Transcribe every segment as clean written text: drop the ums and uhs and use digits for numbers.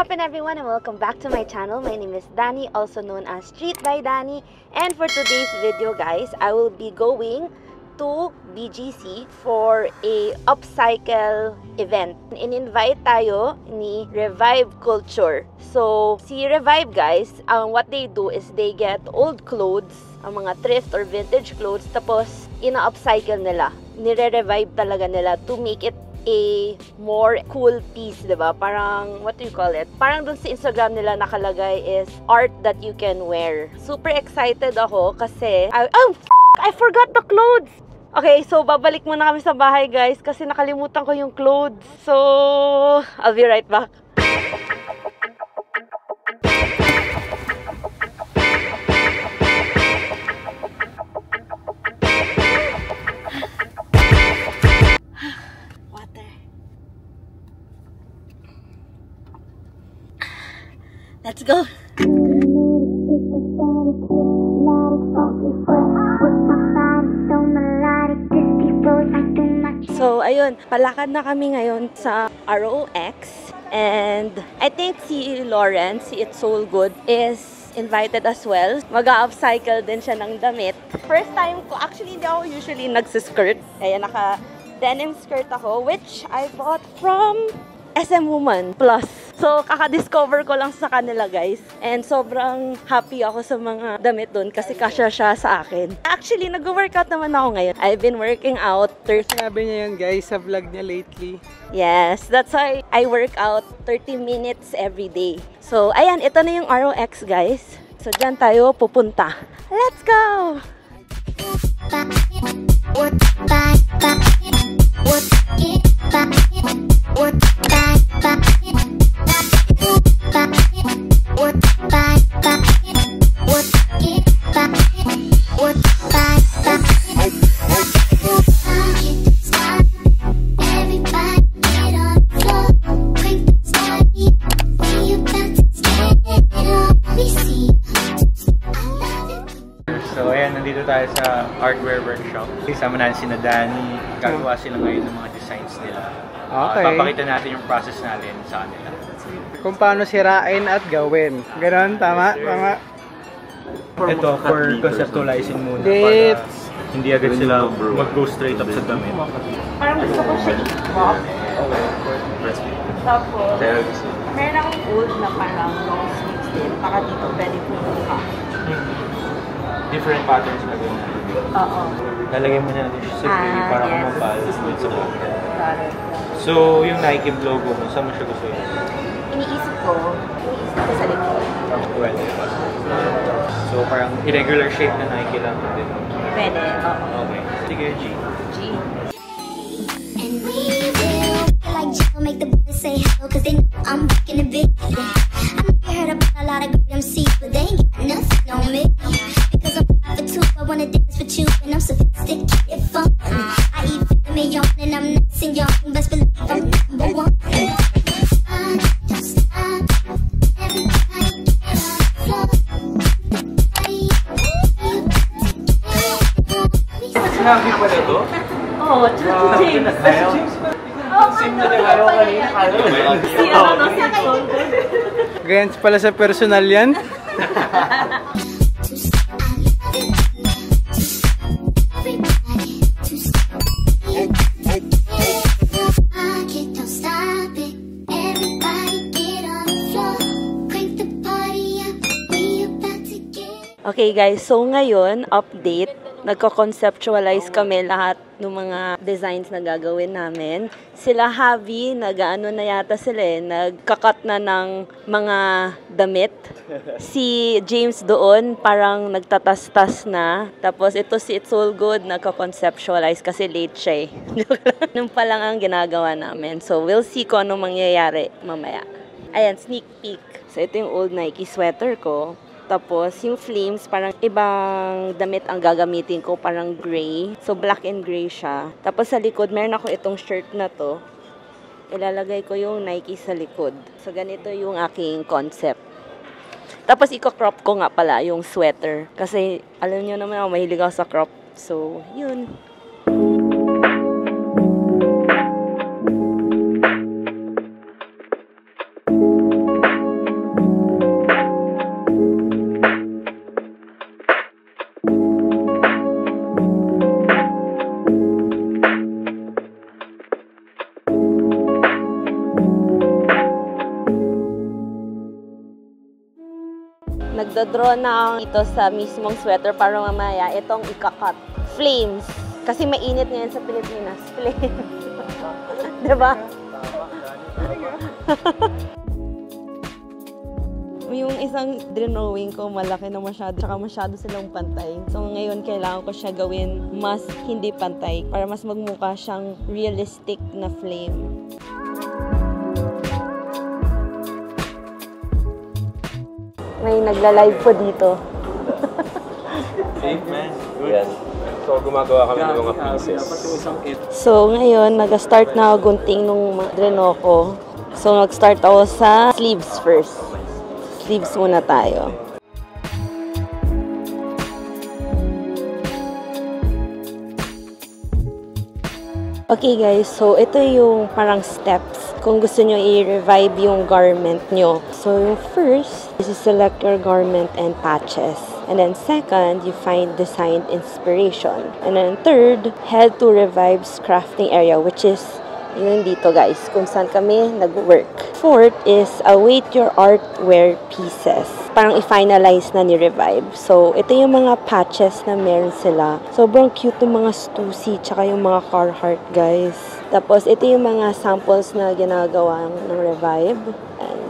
poppin' everyone and welcome back to my channel. My name is Dani, also known as Street by Dani. And for today's video guys, I will be going to BGC for a upcycle event. In-invite tayo ni Revive Culture. So, si Revive guys, what they do is they get old clothes, ang mga thrift or vintage clothes, tapos ina-upcycle nila. Nire-revive talaga nila to make it a more cool piece, diba? Parang, what do you call it? Parang dun sa Instagram nila nakalagay is art that you can wear. Super excited ako kasi, I forgot the clothes! Okay, so babalik muna kami sa bahay guys kasi nakalimutan ko yung clothes. So, I'll be right back. Let's go! So, ayun, palakad na kami ngayon sa ROX. And I think si Lawrence, si It's Soul Good, is invited as well. Mag-upcycle din siya ng damit. First time ko, actually hindi ako usually nagsiskirt. Ayan, naka-denim skirt ako, which I bought from SM Woman Plus. So, kaka-discover ko lang sa kanila, guys. And sobrang happy ako sa mga damit doon kasi kasya siya sa akin. Actually, nag-workout naman ako ngayon. I've been working out. Sinabi niya yan, guys, sa vlog niya lately. Yes, that's why I work out 30 minutes every day. So, ayan, ito na yung ROX, guys. So, dyan tayo pupunta. Let's go! So ayan, nandito tayo sa hardware workshop. Kasama natin si Dani. Gagawa sila ngayon ng mga designs nila. Okay. Papakita natin yung process natin sa kanila. Kung paano sirain at gawin. Ganon, tama? Tama? Ito, for conceptualizing muna. Dip. Para hindi agad sila mag-go straight up sa damit. Parang gusto ko siya i-pop. Tapos, meron akong old na parang long sleeves din. Baka dito pwede pumunta. Different patterns na gawin. Oo. Lalagay mo na natin siya sa gray para kumapal with sa bottom. So, yung Nike logo mo, saan mo siya gusto yun? Iniisip ko sa likod. Pwede. So, parang irregular shape na Nike lang din. Pwede, oo. Okay. Sige, G. G. And we will like Joe, make the boys say hello, cause they know I'm back in the big. I know you heard about a lot of good MCs, but they ain't got nothing on me. Because I'm 5'2", I wanna dance with you, and I'm sophisticated fun. I eat me young, and I'm nice and young, best believe I'm number one. Sinabi pa na to? Oo, tsaka si James. Sim na tayo kanina. Gans pala sa personal yan. Okay guys, so ngayon, update. Nagko-conceptualize kami lahat ng mga designs na gagawin namin. Sila Javi, nag-ano na yata sila nagkakat na ng mga damit. Si James doon, parang nagtatas-tas na. Tapos ito si It's All Good, nagko-conceptualize kasi late siya Nung pa lang ang ginagawa namin. So we'll see kung anong mangyayari mamaya. Ayan, sneak peek. So ito yung old Nike sweater ko. Tapos, yung flames, parang ibang damit ang gagamitin ko, parang gray. So, black and gray siya. Tapos, sa likod, meron ako itong shirt na to. Ilalagay ko yung Nike sa likod. So, ganito yung aking concept. Tapos, i-crop ko nga pala yung sweater. Kasi, alam nyo naman ako, mahilig ako sa crop. So, yun. Nagdodraw na ito sa mismong sweater para mamaya itong ikakat. Flames. Kasi mainit ngayon sa Pilipinas. Flames. Diba? Yung isang drawing ko, malaki na masyado, tsaka masyado silang pantay. So ngayon, kailangan ko siya gawin mas hindi pantay para mas magmukha siyang realistic na flame. May nagla-live po dito. Safe, man. Yan. So, gumagawa kami ng mga pieces. So ngayon, nag-start na gunting nung dreno ko. So nag-start ako sa sleeves first. Sleeves muna tayo. Okay guys, so ito yung parang steps kung gusto nyo i-revive yung garment nyo. So yung first is to select your garment and patches. And then second, you find design inspiration. And then third, head to Revive's crafting area, which is yun dito guys, kung saan kami nag-work. Fourth is await your artware pieces. Parang i-finalize na ni Revive. So, ito yung mga patches na meron sila. Sobrang cute yung mga Stussy, tsaka yung mga Carhartt guys. Tapos, ito yung mga samples na ginagawa ng Revive. And,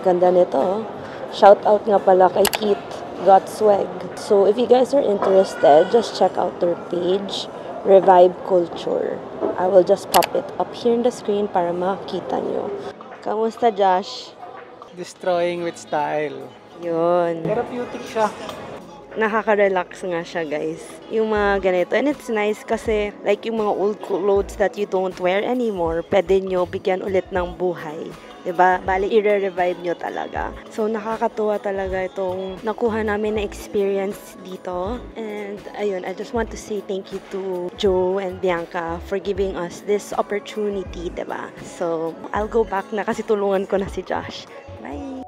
ganda nito. Shout out nga pala kay Keith Got Swag. So, if you guys are interested, just check out their page, Revive Culture. I will just pop it up here in the screen para makita nyo. Kamusta, Josh? Destroying with style. Yun. Therapeutic siya. Nakaka-relax nga siya, guys. Yung mga ganito. And it's nice kasi like yung mga old clothes that you don't wear anymore, pwede nyo bigyan ulit ng buhay. Diba? Bali, i-revive nyo talaga. So, nakakatuwa talaga itong nakuha namin na experience dito. And, ayun, I just want to say thank you to Joe and Bianca for giving us this opportunity, diba? So, I'll go back na kasi tulungan ko na si Josh. Bye!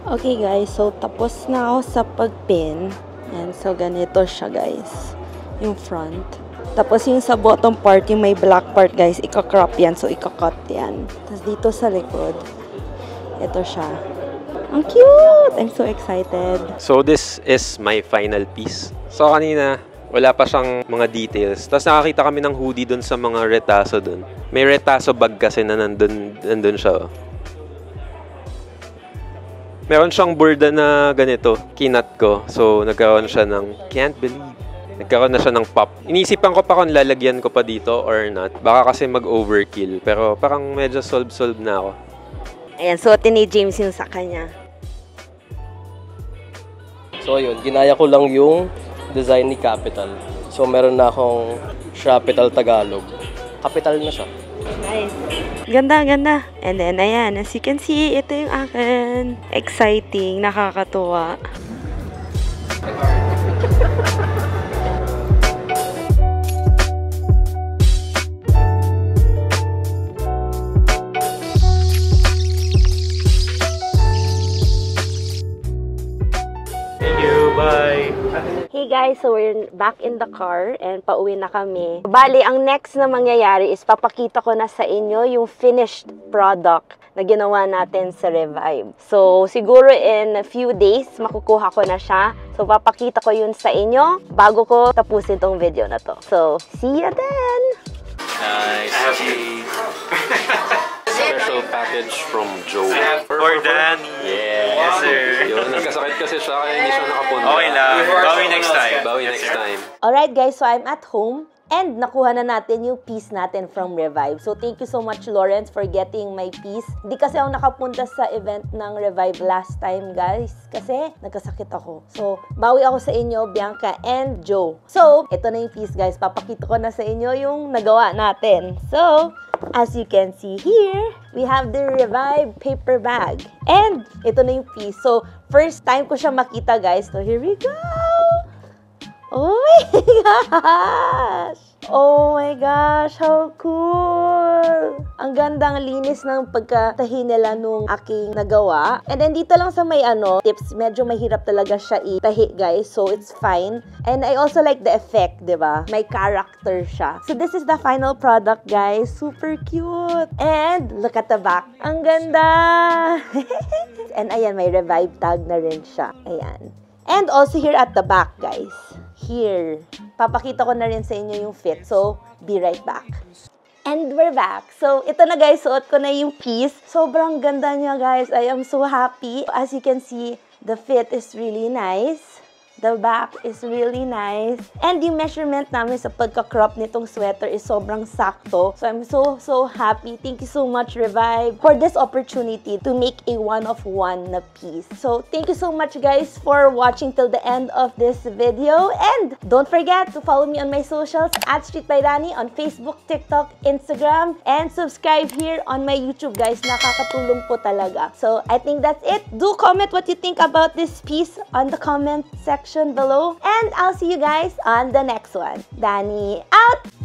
Okay guys, so tapos na ako sa pagpin. And so ganito siya guys, yung front. Tapos yung sa bottom part, yung may black part guys, ika-crop yan. So ika-cut yan. Tapos dito sa likod, ito siya. Ang cute! I'm so excited. So, this is my final piece. So, kanina, wala pa siyang mga details. Tapos nakakita kami ng hoodie dun sa mga retaso dun. May retaso bag kasi na nandun siya. Meron siyang borda na ganito, kinat ko. So, nagkaroon siya ng, can't believe. Nagkaroon na siya ng pop. Inisipan ko pa kung lalagyan ko pa dito or not. Baka kasi mag-overkill. Pero parang medyo solve na ako. Ayan, suotin ni James yung sa kanya. So, yun. Ginaya ko lang yung design ni Capital. So, meron na akong Capital Tagalog. Capital na siya. Nice. Ganda, ganda. And then, ayan, as you can see, ito yung akin. Exciting, nakakatuwa. Thank you, bye! Hey guys, so we're back in the car and pauwi na kami. Bali, ang next na mangyayari is papakita ko na sa inyo yung finished product na ginawa natin sa Revive. So, siguro in a few days, makukuha ko na siya. So, papakita ko yun sa inyo bago ko tapusin tong video na to. So, see you then! Nice. Special package from Joe. For Danny. Yeah. Yes, sir. Yun, nagkasakit kasi siya kaya hindi siya nakapunta. Okay lang. Bawi next time. Bawi next time. Alright guys, so I'm at home And nakuha na natin yung piece natin from Revive. So thank you so much, Lawrence, for getting my piece. Hindi kasi ako nakapunta sa event ng Revive last time, guys. Kasi nagkasakit ako. So, bawi ako sa inyo, Bianca and Joe. So, ito na yung piece, guys. Papakita ko na sa inyo yung nagawa natin. So, as you can see here, we have the Revive paper bag. And ito na yung piece. So, first time ko siya makita, guys. So, here we go! Oh my gosh! Oh my gosh, how cool! Ang gandang linis ng pagkatahi nila nung aking nagawa. And then dito lang sa may tips, medyo mahirap talaga siya itahi, guys. So it's fine. And I also like the effect, diba? May character siya. So this is the final product, guys. Super cute! And look at the back. Ang ganda! And ayan, may Revive tag na rin siya. Ayan. And also here at the back, guys. Here. Papakita ko na rin sa inyo yung fit. So, be right back. And we're back. So, ito na guys, suot ko na yung piece. Sobrang ganda niya, guys. I am so happy. As you can see, the fit is really nice. The back is really nice. And yung measurement namin sa pagka-crop nitong sweater is sobrang sakto. So, I'm so happy. Thank you so much, Revive, for this opportunity to make a one-of-one na piece. So, thank you so much, guys, for watching till the end of this video. And don't forget to follow me on my socials at Street by Dani on Facebook, TikTok, Instagram, and subscribe here on my YouTube, guys. Nakakatulong po talaga. So, I think that's it. Do comment what you think about this piece on the comment section below, and I'll see you guys on the next one. Dani out!